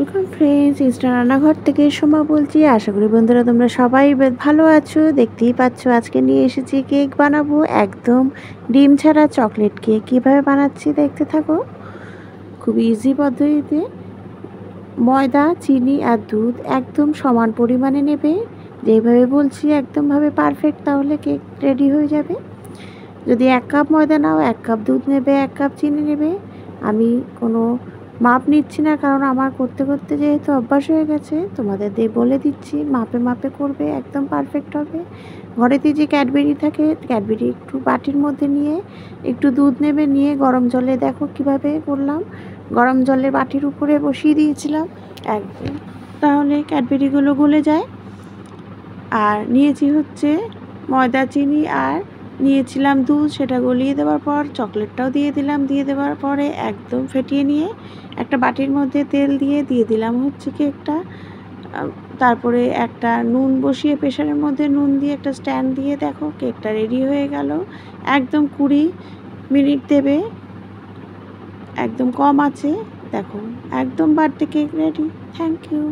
Welcome friends, Insta রান্নাঘর থেকে সোমা বলছি। আশা করি বন্ধুরা তোমরা সবাই ভালো আছো। দেখতেই পাচ্ছ আজকে নিয়ে এসেছি কেক বানাবো, একদম ডিম ছাড়া চকলেট কেক। কীভাবে বানাচ্ছি দেখতে থাকো। খুব ইজি পদ্ধতিতে ময়দা, চিনি আর দুধ একদম সমান পরিমাণে নেবে। যেভাবে বলছি একদমভাবে পারফেক্ট, তাহলে কেক রেডি হয়ে যাবে। যদি 1 কাপ ময়দা নাও, 1 কাপ দুধ নেবে, 1 কাপ চিনি নেবে। আমি কোনো মাপ নিচ্ছি না, কারণ আমার করতে করতে যেহেতু অভ্যাস হয়ে গেছে, তোমাদের বলে দিচ্ছি মাপে মাপে করবে, একদম পারফেক্ট হবে। ঘরেতে যে ক্যাডবেরি থাকে, ক্যাডবেরি একটু বাটির মধ্যে নিয়ে একটু দুধ নেবে, নিয়ে গরম জলে দেখো কিভাবে করলাম, গরম জলের বাটির উপরে বসিয়ে দিয়েছিলাম একদম, তাহলে ক্যাডবেরিগুলো গলে যায়। আর নিয়েছি হচ্ছে ময়দা, চিনি আর নিয়েছিলাম দুধ। সেটা গলিয়ে দেওয়ার পর চকলেটটাও দিয়ে দিলাম। দিয়ে দেওয়ার পরে একদম ফেটিয়ে নিয়ে একটা বাটির মধ্যে তেল দিয়ে দিলাম হচ্ছে কেকটা। তারপরে একটা নুন বসিয়ে প্রেশারের মধ্যে নুন দিয়ে একটা স্ট্যান্ড দিয়ে দেখো কেকটা রেডি হয়ে গেল। একদম 20 মিনিট দেবে, একদম কম আছে। দেখো একদম birthday cake ready. Thank you.